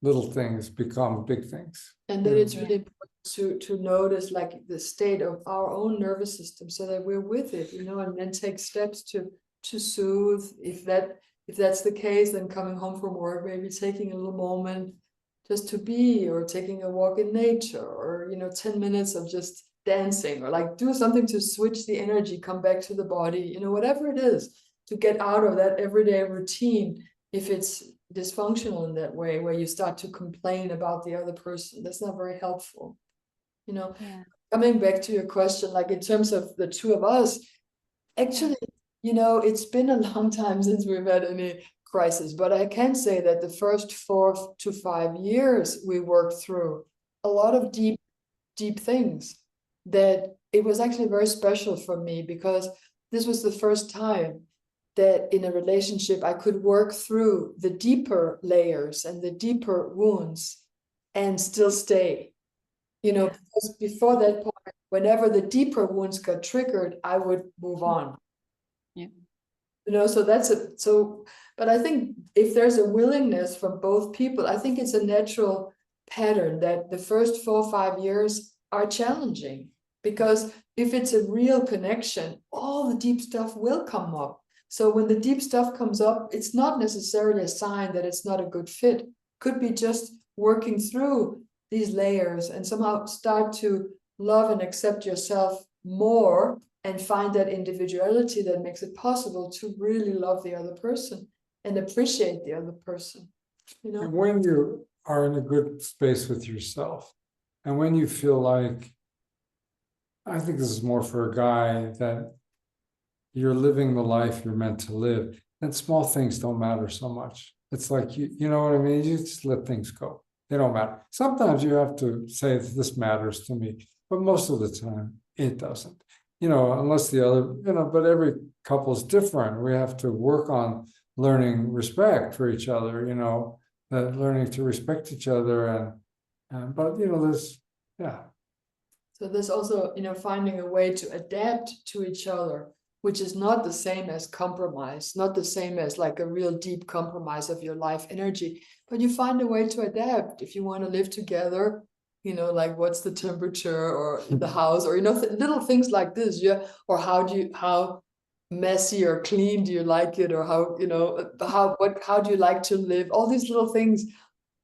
[SPEAKER 2] little things become big things.
[SPEAKER 3] And then it's really important to notice, like, the state of our own nervous system so that we're with it, you know, and then take steps to soothe. If that's the case, then coming home from work, maybe taking a little moment just to be, or taking a walk in nature, or, you know, 10 minutes of just dancing, or like do something to switch the energy, come back to the body, you know, whatever it is, to get out of that everyday routine. If it's dysfunctional in that way, where you start to complain about the other person, that's not very helpful, you know.
[SPEAKER 1] Yeah.
[SPEAKER 3] Coming back to your question, like, in terms of the two of us, actually, you know, it's been a long time since we've had any crisis, but I can say that the first 4 to 5 years we worked through a lot of deep things, that it was actually very special for me, because this was the first time that in a relationship I could work through the deeper layers and the deeper wounds and still stay, you know. Because before that point, whenever the deeper wounds got triggered, I would move on.
[SPEAKER 1] Yeah.
[SPEAKER 3] You know, so but I think if there's a willingness from both people, I think it's a natural pattern that the first 4 or 5 years are challenging, because if it's a real connection, all the deep stuff will come up. So when the deep stuff comes up, it's not necessarily a sign that it's not a good fit. Could be just working through these layers and somehow start to love and accept yourself more, and find that individuality that makes it possible to really love the other person and appreciate the other person, you know.
[SPEAKER 2] And when you are in a good space with yourself, and when you feel like, I think this is more for a guy, that you're living the life you're meant to live, and small things don't matter so much. It's like, you know what I mean? You just let things go. They don't matter. Sometimes you have to say, this matters to me, but most of the time it doesn't. unless the other, but every couple's different. We have to work on learning respect for each other, that learning to respect each other. But, there's, yeah.
[SPEAKER 3] So there's also, finding a way to adapt to each other, which is not the same as compromise, not the same as like a real deep compromise of your life energy, but you find a way to adapt. If you want to live together, like what's the temperature or the house, or, little things like this. Yeah. Or how messy or clean do you like it? Or how do you like to live? All these little things.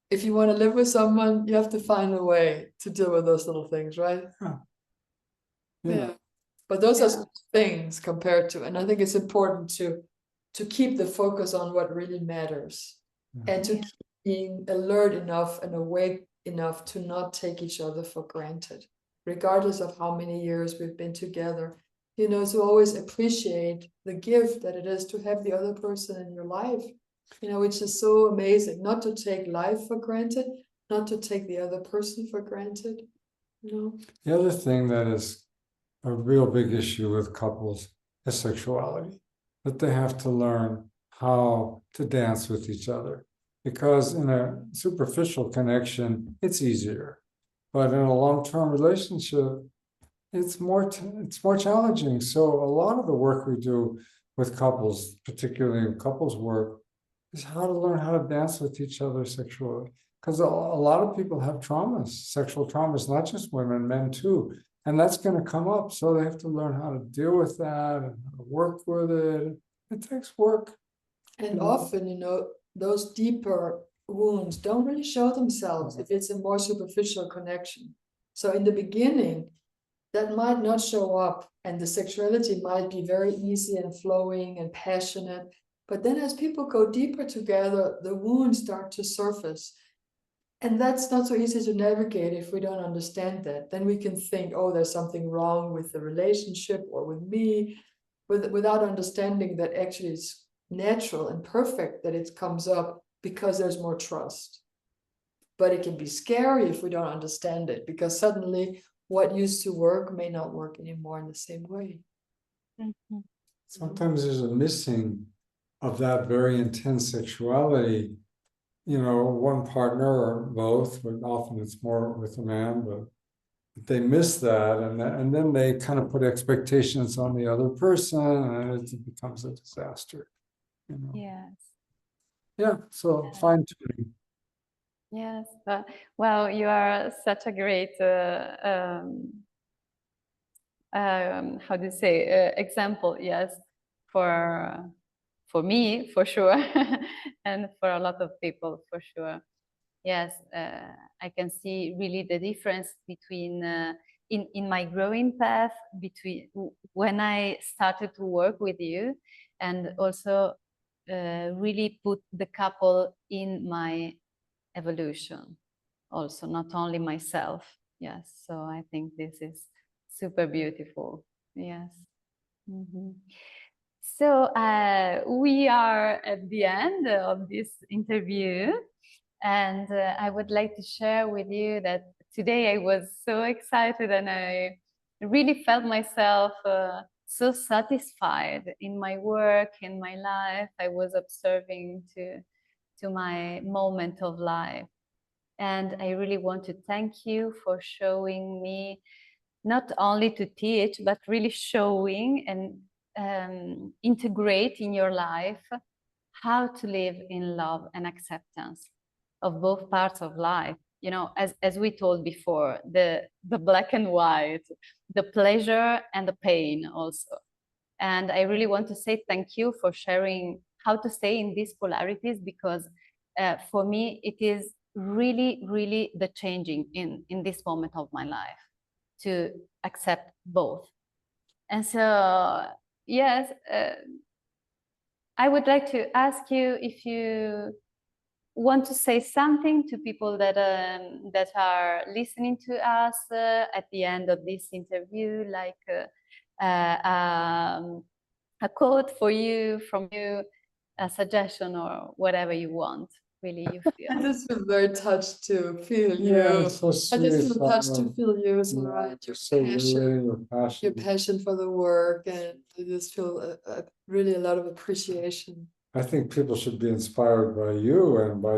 [SPEAKER 3] If you want to live with someone, you have to find a way to deal with those little things, right? Yeah. But those are things compared to, and I think it's important to keep the focus on what really matters, and to keep being alert enough and awake enough to not take each other for granted, regardless of how many years we've been together. To always appreciate the gift that it is to have the other person in your life, which is so amazing. Not to take life for granted, not to take the other person for granted.
[SPEAKER 2] The other thing that is a real big issue with couples is sexuality, that they have to learn how to dance with each other, because in a superficial connection, it's easier, but in a long-term relationship, it's more challenging. So a lot of the work we do with couples, particularly in couples work, is how to learn how to dance with each other sexually, because a lot of people have traumas, sexual traumas, not just women, men too. And that's going to come up. So they have to learn how to deal with that and how to work with it. It takes work.
[SPEAKER 3] And often, those deeper wounds don't really show themselves if it's a more superficial connection. So in the beginning, that might not show up, and the sexuality might be very easy and flowing and passionate. But then as people go deeper together, the wounds start to surface. And that's not so easy to navigate if we don't understand that. Then we can think, oh, there's something wrong with the relationship or with me, without understanding that actually it's natural and perfect that it comes up because there's more trust. But it can be scary if we don't understand it, because suddenly what used to work may not work anymore in the same way.
[SPEAKER 2] Sometimes there's a missing of that very intense sexuality. One partner or both, but often it's more with a man, but they miss that, and then they kind of put expectations on the other person, and it becomes a disaster.
[SPEAKER 1] Yes.
[SPEAKER 2] Yeah. So fine tuning.
[SPEAKER 1] Yes. Well, you are such a great how do you say, example? Yes, for me, for sure, and for a lot of people, for sure. Yes, I can see really the difference between in my growing path between when I started to work with you, and also really put the couple in my evolution, also not only myself. Yes, so I think this is super beautiful. Yes. So we are at the end of this interview, and I would like to share with you that today I was so excited, and I really felt myself so satisfied in my work, in my life. I was observing to my moment of life. And I really want to thank you for showing me not only to teach, but really showing and integrate in your life how to live in love and acceptance of both parts of life. As we told before, the black and white, the pleasure and the pain also. And I really want to say thank you for sharing how to stay in these polarities, because for me, it is really, really the changing in this moment of my life to accept both. And so, yes, I would like to ask you if you want to say something to people that are listening to us at the end of this interview, like a quote for you, from you, a suggestion, or whatever you want. really you
[SPEAKER 3] I
[SPEAKER 1] feel.
[SPEAKER 3] just feel very touched to feel
[SPEAKER 2] Yeah,
[SPEAKER 3] you.
[SPEAKER 2] it's so
[SPEAKER 3] I
[SPEAKER 2] sweet.
[SPEAKER 3] just feel touched to
[SPEAKER 2] Farah.
[SPEAKER 3] feel you, so
[SPEAKER 2] Yeah,
[SPEAKER 3] right,
[SPEAKER 2] you're so real, your
[SPEAKER 3] your
[SPEAKER 2] passion.
[SPEAKER 3] passion for the work, and I just feel really a lot of appreciation.
[SPEAKER 2] I think people should be inspired by you and by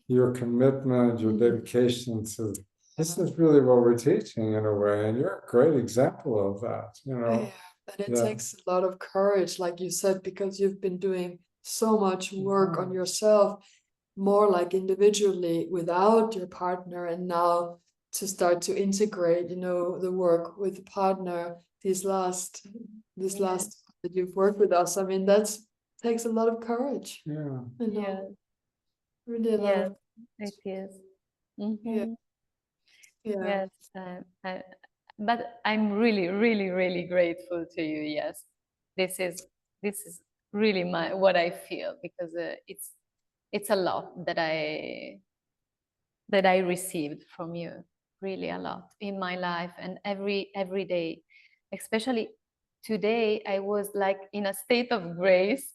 [SPEAKER 2] your commitment, your dedication to this is really what we're teaching in a way, and you're a great example of that, you know.
[SPEAKER 3] Yeah, and it takes a lot of courage, like you said, because you've been doing so much work on yourself, more like individually without your partner, and now to start to integrate, you know, the work with the partner. This last that you've worked with us, I mean, that's takes a lot of courage.
[SPEAKER 2] Yeah.
[SPEAKER 3] You know,
[SPEAKER 1] Yeah.
[SPEAKER 3] really a lot of
[SPEAKER 1] It is.
[SPEAKER 3] yeah.
[SPEAKER 1] Yes, but I'm really, really, really grateful to you. Yes, this is really what I feel, because it's a lot that I received from you, really a lot in my life, and every day, especially today, I was like in a state of grace.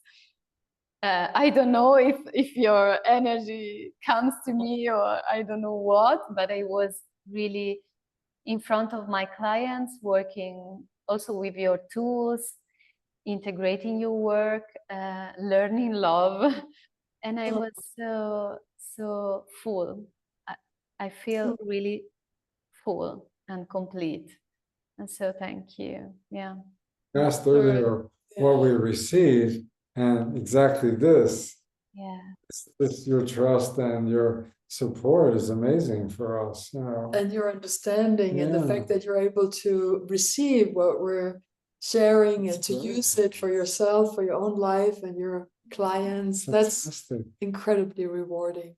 [SPEAKER 1] I don't know if your energy comes to me, or I don't know what, but I was really in front of my clients, working also with your tools, integrating your work, learning love, and I was so full. I feel really full and complete, and so thank you. Yeah.
[SPEAKER 2] Asked earlier what we receive, and exactly this.
[SPEAKER 1] Yeah.
[SPEAKER 2] This your trust and your support is amazing for us, you know.
[SPEAKER 3] And your understanding and the fact that you're able to receive what we're sharing and to use it for yourself, for your own life and your clients. That's incredibly rewarding.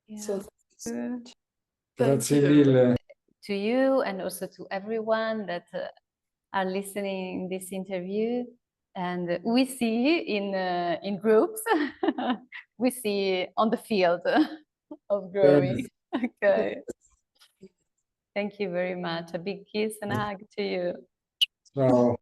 [SPEAKER 1] Yeah.
[SPEAKER 3] So
[SPEAKER 2] thank you.
[SPEAKER 1] To you, and also to everyone that are listening this interview. And we see in groups, we see on the field of growing. Okay. Thank you very much. A big kiss and a hug to you.
[SPEAKER 2] So